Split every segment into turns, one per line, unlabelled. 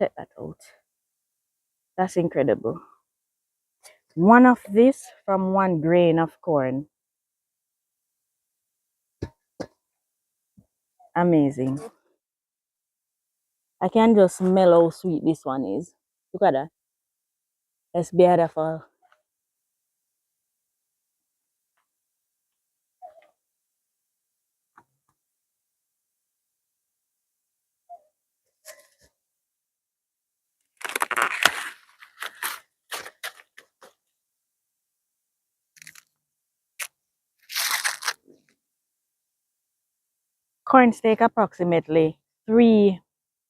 Check that out. That's incredible. One of this from one grain of corn. Amazing. I can just smell how sweet this one is. Look at that. It's beautiful. Corns take approximately 3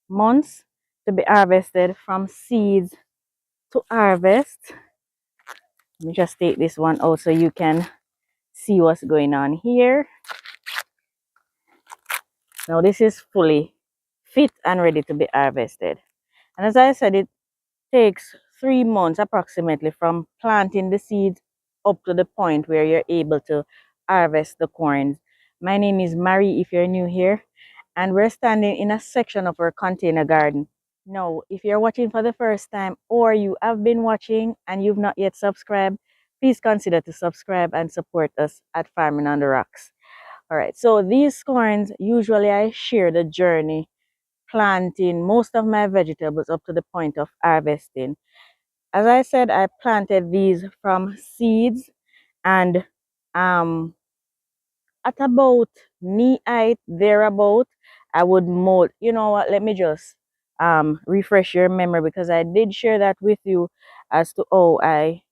months to be harvested from seeds to harvest. Let me just take this one out so you can see what's going on here. Now this is fully fit and ready to be harvested. And as I said, it takes 3 months approximately from planting the seeds up to the point where you're able to harvest the corns. My name is Marie if you're new here, and we're standing in a section of our container garden. Now, if you're watching for the first time or you have been watching and you've not yet subscribed, please consider to subscribe and support us at Farming on the Rocks. All right, so these corns, usually I share the journey planting most of my vegetables up to the point of harvesting. As I said, I planted these from seeds, and at about knee height, thereabout, I would mold. You know what? Let me just refresh your memory, because I did share that with you as to how I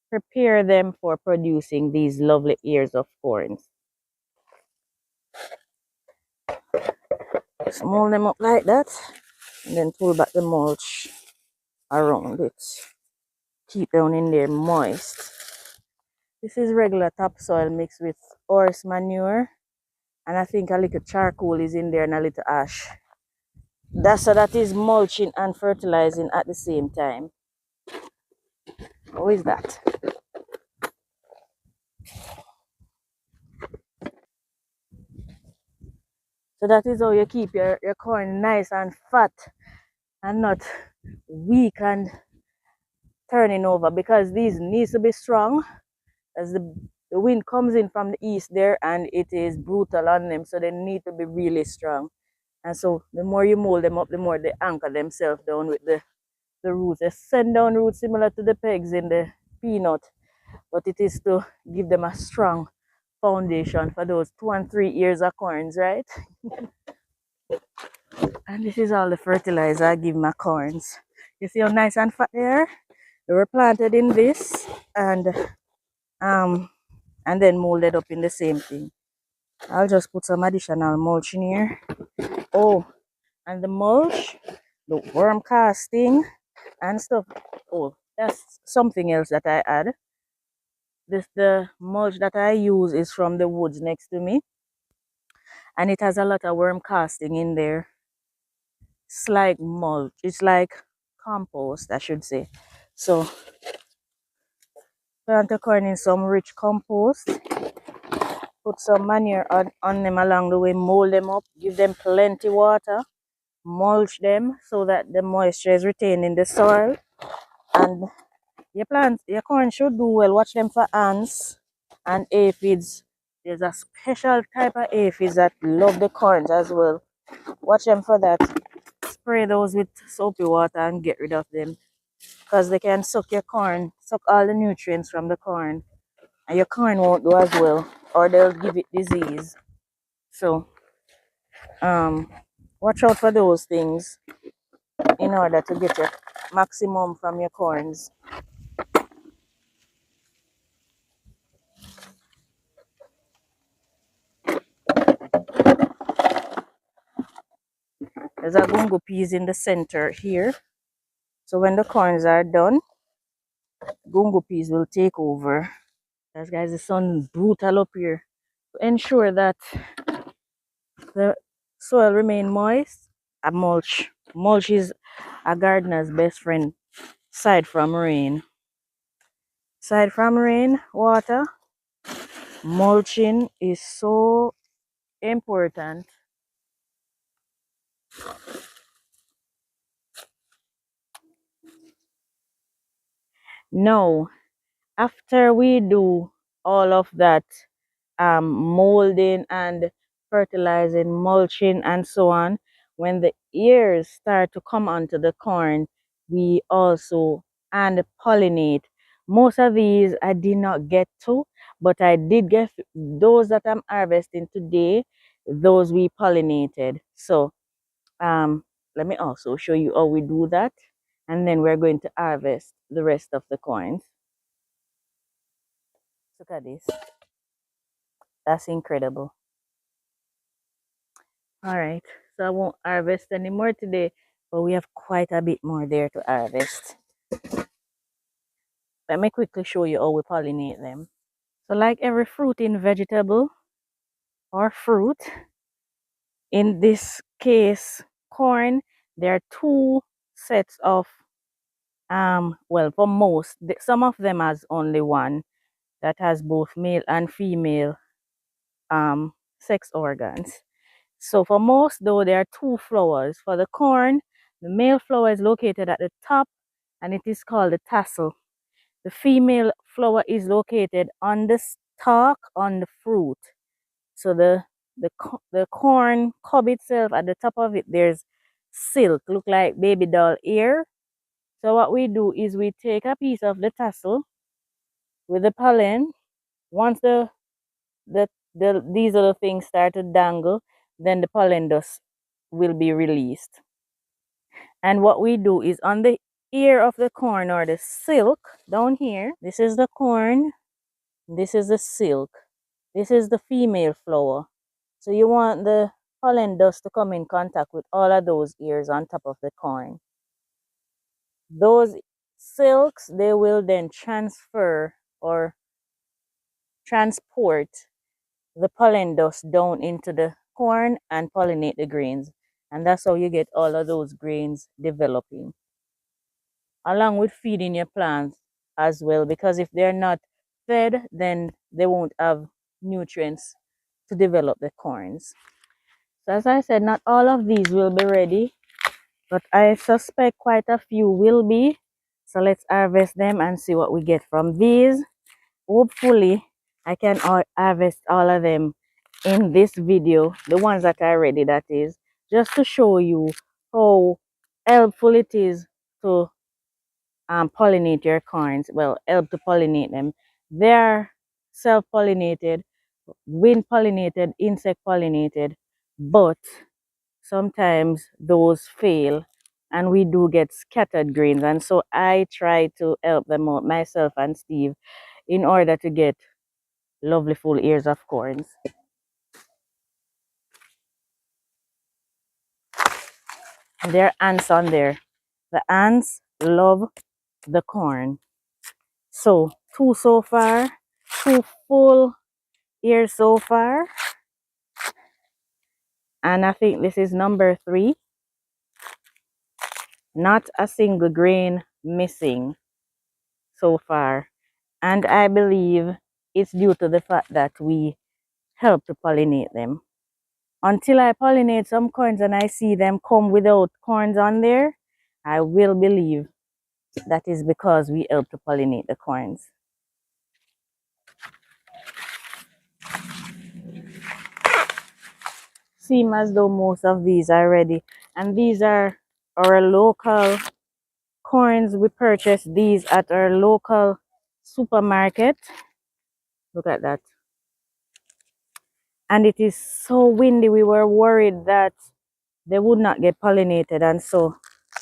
prepare them for producing these lovely ears of corns. Just mold them up like that, and then pull back the mulch around it. Keep down in there moist. This is regular topsoil mixed with horse manure, and I think a little charcoal is in there and a little ash. That is mulching and fertilizing at the same time. How is that? So that is how you keep your corn nice and fat and not weak and turning over, because these needs to be strong as the wind comes in from the east there and it is brutal on them, so they need to be really strong. And so the more you mold them up, the more they anchor themselves down with the roots. They send down roots similar to the pegs in the peanut, but it is to give them a strong foundation for those 2 and 3 years of corns, right? And this is all the fertilizer I give my corns. You see how nice and fat they are? They were planted in this and then molded up in the same thing. I'll just put some additional mulch in here. Oh, and the mulch, the worm casting and stuff. Oh, that's something else that I add. The mulch that I use is from the woods next to me, and it has a lot of worm casting in there. It's like mulch. It's like compost, I should say. So plant the corn in some rich compost. Put some manure on them along the way. Mold them up. Give them plenty water. Mulch them so that the moisture is retained in the soil. And your corn should do well. Watch them for ants and aphids. There's a special type of aphids that love the corns as well. Watch them for that. Spray those with soapy water and get rid of them, because they can suck your corn, suck all the nutrients from the corn, and your corn won't do as well, or they'll give it disease. So watch out for those things in order to get your maximum from your corns. There's a gungo peas in the center here. So when the corns are done, gungo peas will take over. As guys, the sun is brutal up here. To ensure that the soil remain moist, a mulch. Mulch is a gardener's best friend, aside from rain. Aside from rain, water, mulching is so important. No, after we do all of that molding and fertilizing, mulching, and so on, when the ears start to come onto the corn, we also and pollinate. Most of these I did not get to, but I did get those that I'm harvesting today. Those we pollinated. So um, let me also show you how we do that, and then we're going to harvest the rest of the coins. Look at this. That's incredible. All right, so I won't harvest anymore today, but we have quite a bit more there to harvest. Let me quickly show you how we pollinate them. So like every fruiting vegetable or fruit, in this case, corn, there are two sets of, well, for most, some of them has only one that has both male and female sex organs. So for most, though, there are two flowers. For the corn, the male flower is located at the top and it is called the tassel. The female flower is located on the stalk on the fruit. So the corn cob itself, at the top of it, there's silk, look like baby doll ear. So what we do is we take a piece of the tassel with the pollen. Once these little things start to dangle, then the pollen dust will be released. And what we do is on the ear of the corn, or the silk down here, this is the corn, this is the silk, this is the female flower. So you want the pollen dust to come in contact with all of those ears on top of the corn. Those silks, they will then transfer or transport the pollen dust down into the corn and pollinate the grains. And that's how you get all of those grains developing, along with feeding your plants as well, because if they're not fed, then they won't have nutrients to develop the corns. So as I said, not all of these will be ready, but I suspect quite a few will be. So let's harvest them and see what we get from these. Hopefully I can harvest all of them in this video, the ones that are ready, that is, just to show you how helpful it is to pollinate your corns. Well, help to pollinate them. They're self-pollinated, wind pollinated, insect pollinated, but sometimes those fail and we do get scattered grains, and so I try to help them out, myself and Steve, in order to get lovely full ears of corns. And there are ants on there. The ants love the corn. So two so far, two full ears so far, and I think this is number 3. Not a single grain missing so far, and I believe it's due to the fact that we help to pollinate them. Until I pollinate some corns and I see them come without corns on there, I will believe that is because we help to pollinate the corns. Seem as though most of these are ready, and these are our local corns. We purchased these at our local supermarket. Look at that. And it is so windy, we were worried that they would not get pollinated, and so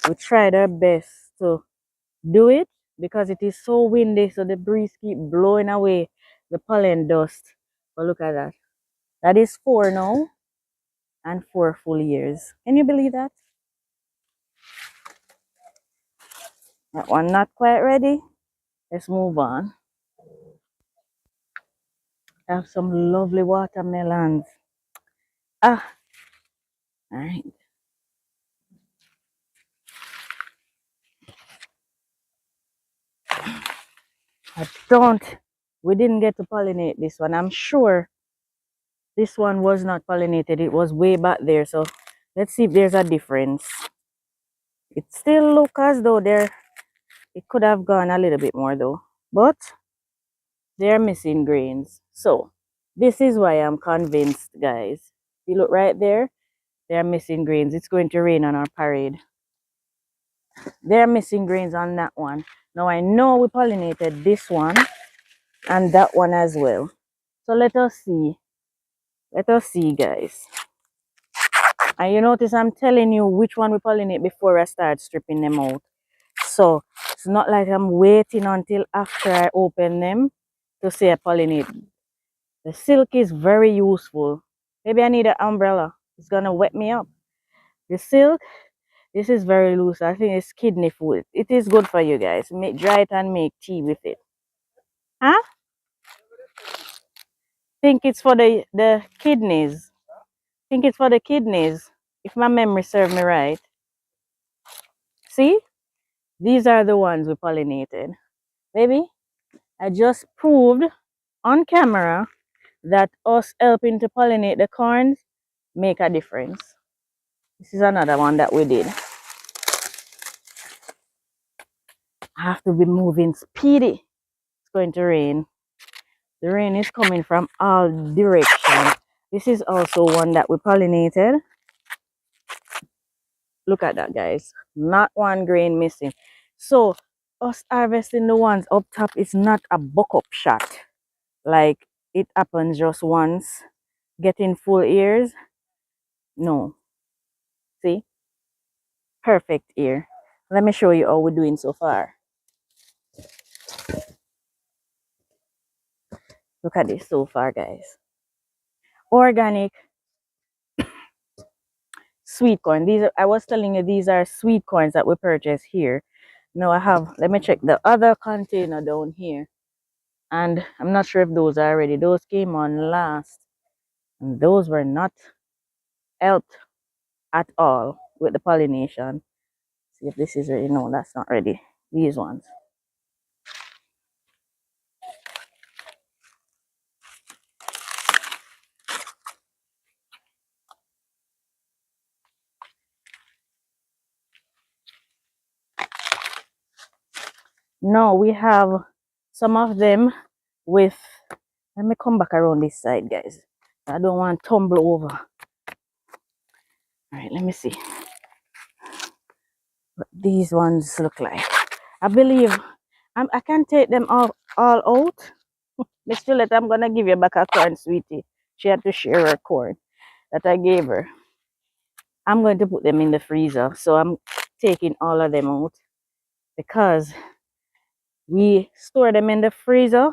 we tried our best to do it because it is so windy, so the breeze keep blowing away the pollen dust. But look at that. That is 4 now, and 4 full years. Can you believe that? That one not quite ready. Let's move on. I have some lovely watermelons. All right. We didn't get to pollinate this one. I'm sure this one was not pollinated. It was way back there. So let's see if there's a difference. It still looks as though they're It could have gone a little bit more though, but they're missing grains. So this is why I'm convinced, guys. You look right there, they're missing grains. It's going to rain on our parade. They're missing grains on that one. Now I know we pollinated this one and that one as well. So let us see. Let us see, guys. And you notice I'm telling you which one we pollinate before I start stripping them out. So it's not like I'm waiting until after I open them to say I pollinate. The silk is very useful. Maybe I need an umbrella. It's gonna wet me up. The silk, this is very loose. I think it's kidney food. It is good for you guys. Make dry it and make tea with it. Huh? Think it's for the kidneys. Think it's for the kidneys. If my memory serves me right. See? These are the ones we pollinated. Baby, I just proved on camera that us helping to pollinate the corns make a difference. This is another one that we did. I have to be moving speedy. It's going to rain. The rain is coming from all directions. This is also one that we pollinated. Look at that, guys. Not one grain missing. So us harvesting the ones up top is not a buck-up shot. Like it happens just once. Getting full ears. No. See? Perfect ear. Let me show you how we're doing so far. Look at this so far, guys. Organic sweet corn. These are, I was telling you, these are sweet corns that we purchased here. Now I have, let me check the other container down here. And I'm not sure if those are ready. Those came on last. And those were not helped at all with the pollination. See if this is ready. No, that's not ready. These ones. No, we have some of them with, let me come back around this side, guys. I don't want to tumble over. All right, let me see what these ones look like. I believe I can take them all out. Miss Juliet, I'm gonna give you back a corn, sweetie. She had to share her corn that I gave her. I'm going to put them in the freezer, so I'm taking all of them out because we store them in the freezer.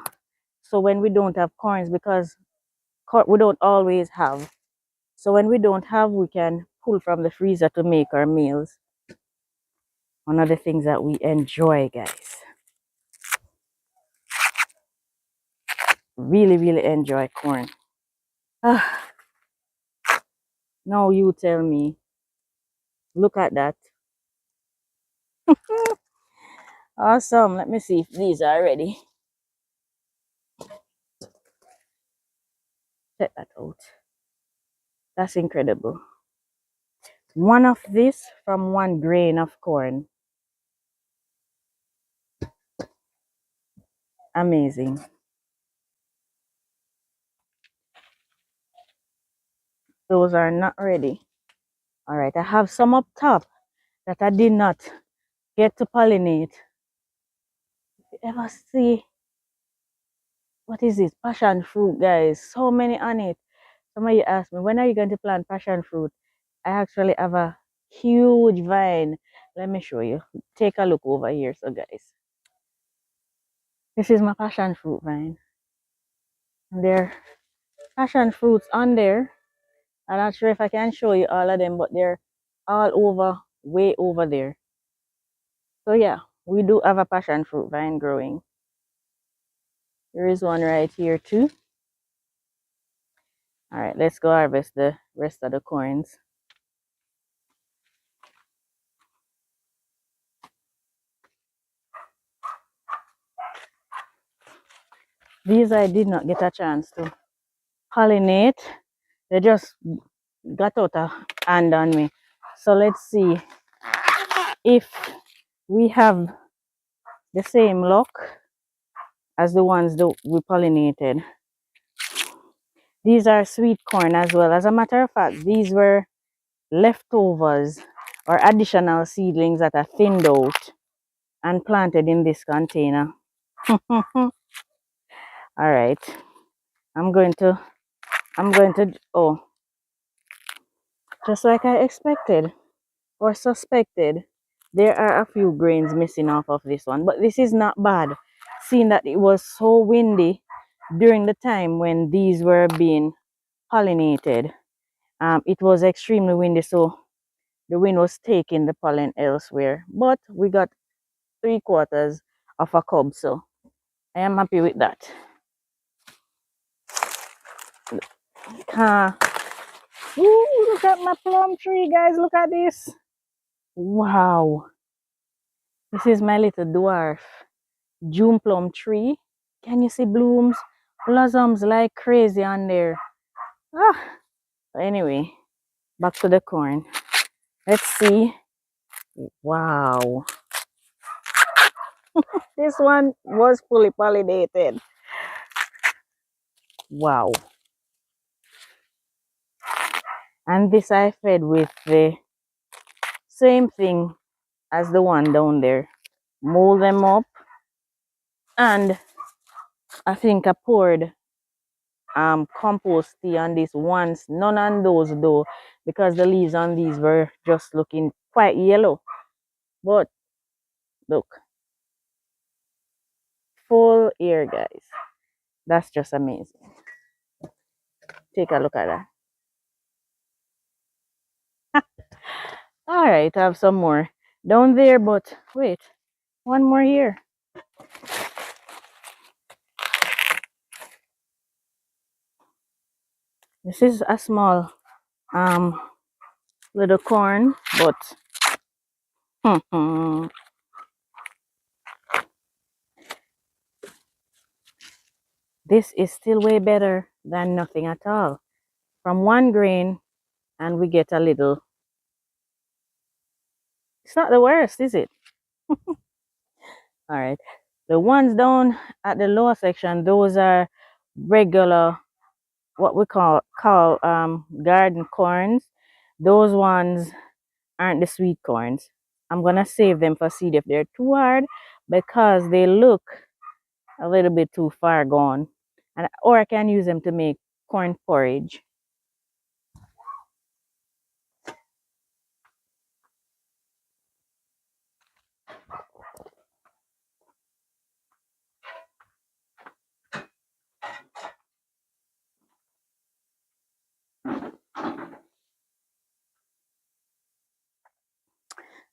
So when we don't have corns, because we don't always have. So when we don't have, we can pull from the freezer to make our meals. One of the things that we enjoy, guys. Really, really enjoy corn. Ah, now you tell me. Look at that. Awesome. Let me see if these are ready. Check that out. That's incredible. One of this from one grain of corn. Amazing. Those are not ready. All right, I have some up top that I did not get to pollinate. If you ever see, what is this? Passion fruit, guys. So many on it. Some of you ask me, when are you going to plant passion fruit? I actually have a huge vine. Let me show you. Take a look over here, so guys. This is my passion fruit vine. And there are passion fruits on there. I'm not sure if I can show you all of them, but they're all over, way over there. So yeah, we do have a passion fruit vine growing. There is one right here too. All right, let's go harvest the rest of the corns. These I did not get a chance to pollinate. They just got out of hand on me. So let's see if we have the same luck as the ones that we pollinated. These are sweet corn as well. As a matter of fact, these were leftovers or additional seedlings that are thinned out and planted in this container. All right. I'm going to, oh, just like I expected or suspected, there are a few grains missing off of this one, but this is not bad, seeing that it was so windy during the time when these were being pollinated. It was extremely windy, so the wind was taking the pollen elsewhere, but we got 3/4 of a cob, so I am happy with that. Ooh, look at my plum tree, guys. Look at this. Wow. This is my little dwarf June plum tree. Can you see blooms, blossoms like crazy on there? Ah, anyway, back to the corn. Let's see. Wow. This one was fully pollinated. Wow. And this I fed with the same thing as the one down there. Mold them up, and I think I poured compost tea on this once. None on those though, because the leaves on these were just looking quite yellow. But look, full ear, guys. That's just amazing. Take a look at that. All right, I have some more down there, but wait, one more here. This is a small little corn, but this is still way better than nothing at all. From one grain, and we get a little. It's not the worst, is it? All right. The ones down at the lower section, those are regular, what we call garden corns. Those ones aren't the sweet corns. I'm gonna save them for seed if they're too hard, because they look a little bit too far gone. And or I can use them to make corn porridge.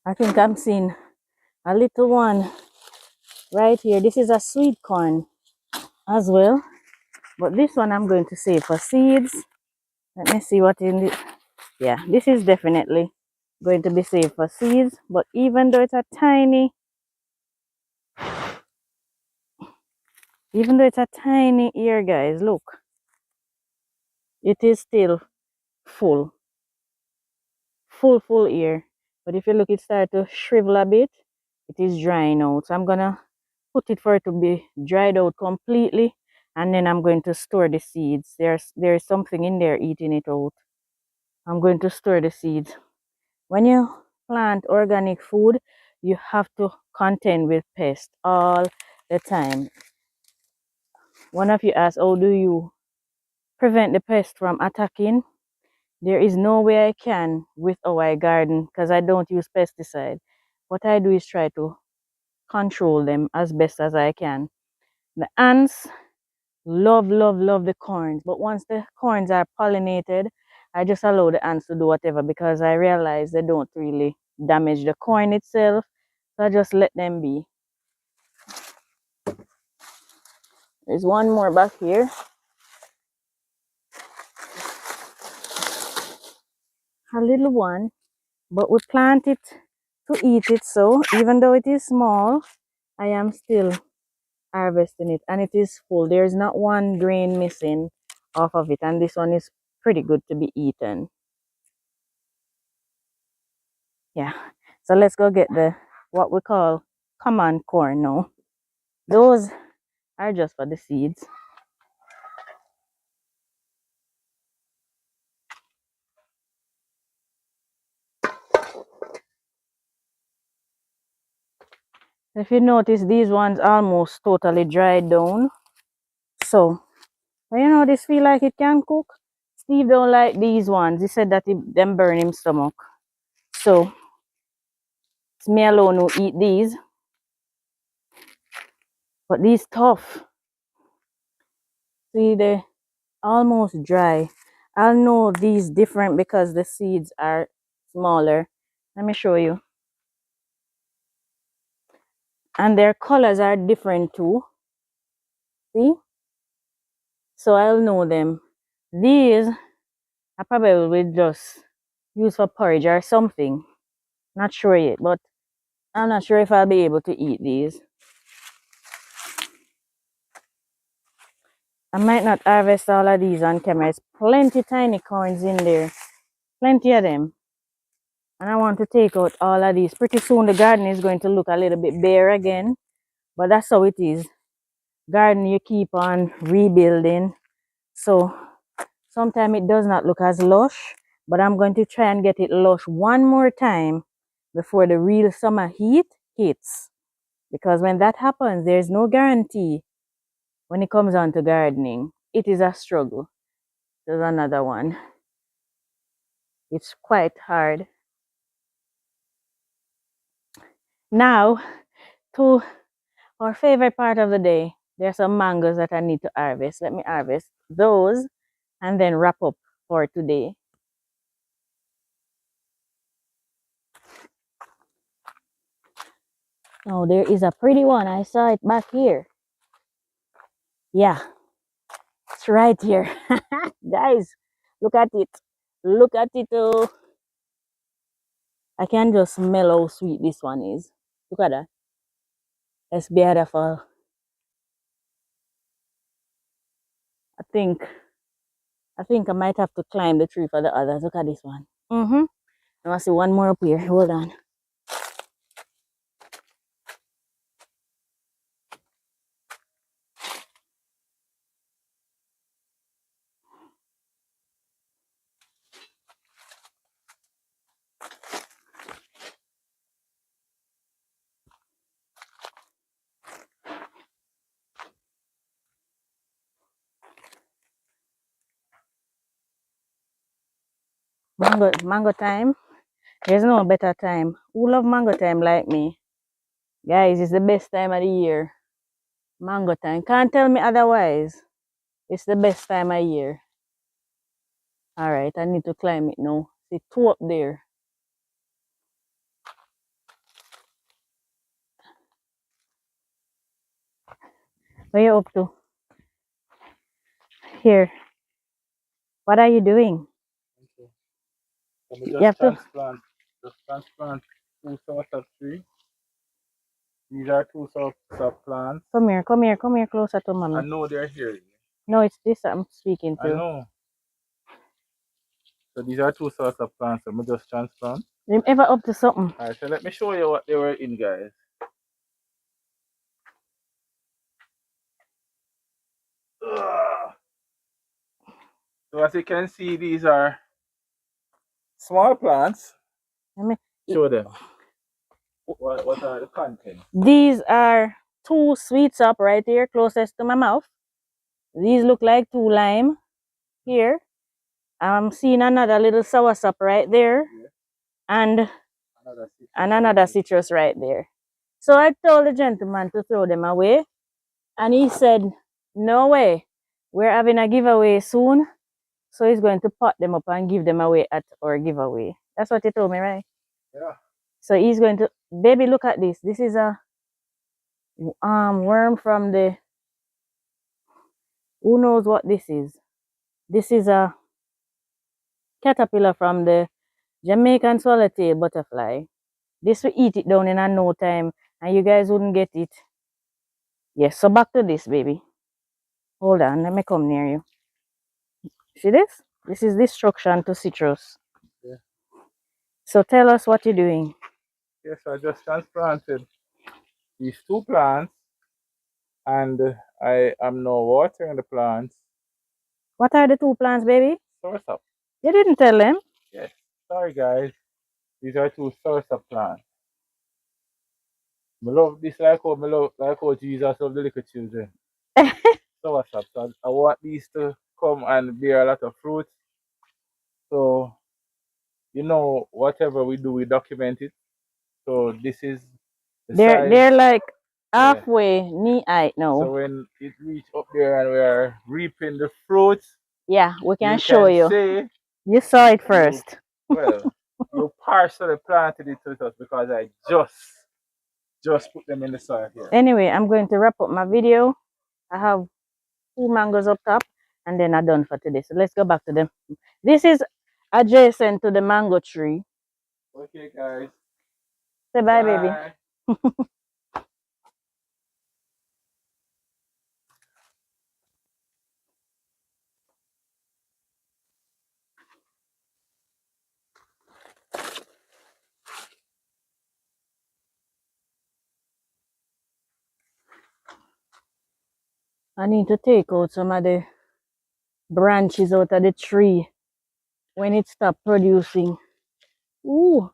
I think I'm seeing a little one right here. This is a sweet corn as well, but this one I'm going to save for seeds. Let me see what in the, yeah, this is definitely going to be saved for seeds. But even though it's a tiny, ear, guys, look, it is still full, full ear. But if you look, it started to shrivel a bit. It is drying out, so I'm gonna put it for it to be dried out completely, and then I'm going to store the seeds. There's something in there eating it out. I'm going to store the seeds. When you plant organic food, you have to contend with pests all the time. One of you asked, how do you prevent the pest from attacking? There is no way I can with our garden, because I don't use pesticide. What I do is try to control them as best as I can. The ants love the corns, but once the corns are pollinated, I just allow the ants to do whatever, because I realize they don't really damage the corn itself, so I just let them be. There's one more back here, a little one, but we plant it to eat it, so even though it is small, I am still harvesting it, and it is full. There's not one grain missing off of it, and this one is pretty good to be eaten. Yeah, so let's go get the what we call common corn. No, those are just for the seeds. If you notice, these ones almost totally dried down. So, you know, this feel like it can cook. Steve don't like these ones. He said that them burn him stomach. So, it's me alone who eat these. But these tough. See, they almost dry. I'll know these different because the seeds are smaller. Let me show you. And their colors are different too. See? So I'll know them. These I probably will just use for porridge or something. Not sure yet, but I'm not sure if I'll be able to eat these. I might not harvest all of these on camera. There's plenty tiny corns in there. Plenty of them. And I want to take out all of these. Pretty soon the garden is going to look a little bit bare again. But that's how it is. Garden you keep on rebuilding. So sometimes it does not look as lush. But I'm going to try and get it lush one more time before the real summer heat hits. Because when that happens, there's no guarantee when it comes on to gardening. It is a struggle. There's another one. It's quite hard. Now, to our favorite part of the day, there are some mangoes that I need to harvest. Let me harvest those and then wrap up for today. Oh, there is a pretty one. I saw it back here. Yeah, it's right here. Guys, look at it. Look at it. Oh, I can just smell how sweet this one is. Look at that. It's beautiful. I think I might have to climb the tree for the others. Look at this one. I want to see one more up here. Hold on. Mango time. There's no better time. Who love mango time like me? Guys, it's the best time of the year. Mango time. Can't tell me otherwise. It's the best time of year. Alright, I need to climb it now. See two up there. Where you up to? Here. What are you doing?
Okay. You have transplant. Just transplant 2 sorts of tree. These are 2 sorts of plants.
Come here closer to mommy.
I know they're here.
No, it's this I'm speaking to.
I know. So these are 2 sorts of plants. So I just transplant.
You ever up to something?
Alright, so let me show you what they were in, guys. Ugh. So as you can see, these are small plants.
Let me
Show them. What are the contents?
These are 2 sweets up right here, closest to my mouth. These look like 2 lime here. I'm seeing another little soursop right there,
Yeah.
and
Another
citrus right there. So I told the gentleman to throw them away, and he said, "No way, we're having a giveaway soon, so he's going to pot them up and give them away at our giveaway." That's what he told me, right?
Yeah.
So he's going to, baby, look at this. This is a worm from the, who knows what this is. This is a caterpillar from the Jamaican swallowtail butterfly. This will eat it down in a no time, and you guys wouldn't get it. Yes, so back to this, baby. Hold on, let me come near you. See this? This is destruction to citrus.
Yeah.
So tell us what you're doing.
Yes, I just transplanted these two plants, and I am now watering the plants.
What are the two plants, baby?
Source up.
You didn't tell them.
Yes. Sorry, guys. These are two source up plants. I love this like how Jesus loved the little children. So what's up? So I want these to come and bear a lot of fruit. So whatever we do, we document it. So this is the size.
They're like
Yeah.
halfway knee height now.
So when it reach up there and we are reaping the fruits,
Yeah, we can
you
show
can
you.
say
You saw it first.
you partially planted it with us because I just put them in the soil here.
Anyway, I'm going to wrap up my video. I have 2 mangoes up top and then I'm done for today. So let's go back to them. This is adjacent to the mango tree.
Okay, guys.
Say bye, baby. I need to take out some of the branches out of the tree when it stopped producing. Ooh.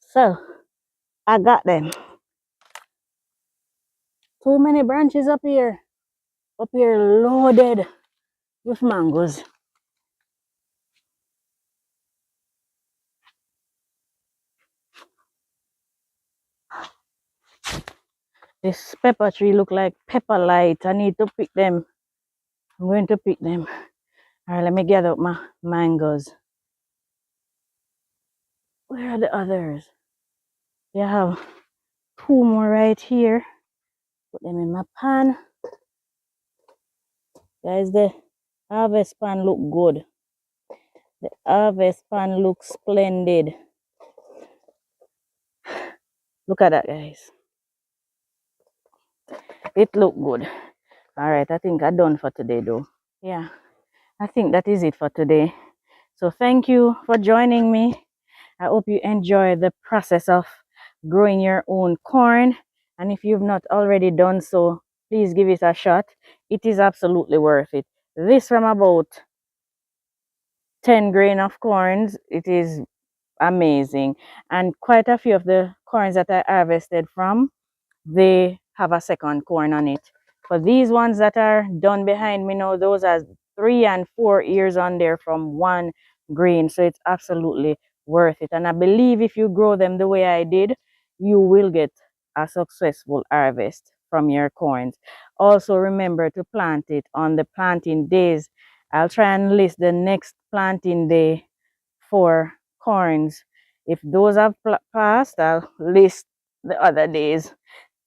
So, I got them. Too many branches up here. Up here loaded with mangoes. This pepper tree look like pepper light. I need to pick them. I'm going to pick them. All right, let me gather up my mangoes. Where are the others? You have 2 more right here. Put them in my pan. Guys, the harvest pan look good. The harvest pan looks splendid. Look at that, guys. It look good. All right, I think I'm done for today, though. Yeah, I think that is it for today. So thank you for joining me. I hope you enjoy the process of growing your own corn. And if you've not already done so, please give it a shot. It is absolutely worth it. This from about 10 grain of corns, it is amazing. And quite a few of the corns that I harvested from, they have a second corn on it. For these ones that are done behind me now, those are 3 and 4 ears on there from one grain. So it's absolutely worth it. And I believe if you grow them the way I did, you will get a successful harvest from your corns. Also remember to plant it on the planting days. I'll try and list the next planting day for corns. If those have passed, I'll list the other days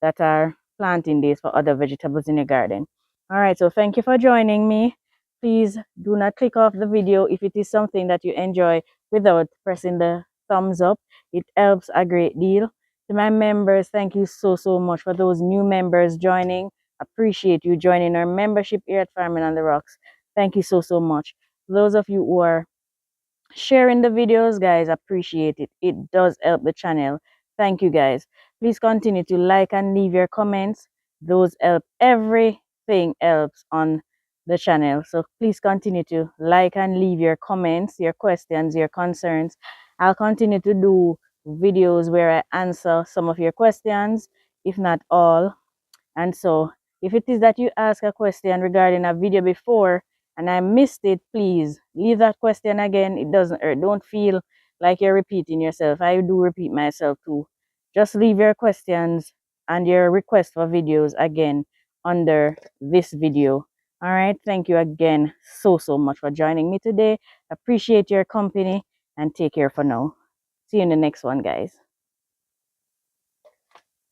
that are planting days for other vegetables in your garden. All right, so thank you for joining me. Please do not click off the video if it is something that you enjoy without pressing the thumbs up. It helps a great deal. To my members, thank you so much. For those new members joining, appreciate you joining our membership here at Farming on the Rocks. Thank you so much. Those of you who are sharing the videos, guys, appreciate it. It does help the channel. Thank you, guys. Please continue to like and leave your comments. Those help. Everything helps on the channel, so please continue to like and leave your comments, your questions, your concerns. I'll continue to do videos where I answer some of your questions, if not all. And so if it is that you ask a question regarding a video before and I missed it, please leave that question again. It doesn't hurt. Don't feel like you're repeating yourself. I do repeat myself too. Just leave your questions and your request for videos again under this video. All right. Thank you again so much for joining me today. Appreciate your company and take care for now. See you in the next one, guys.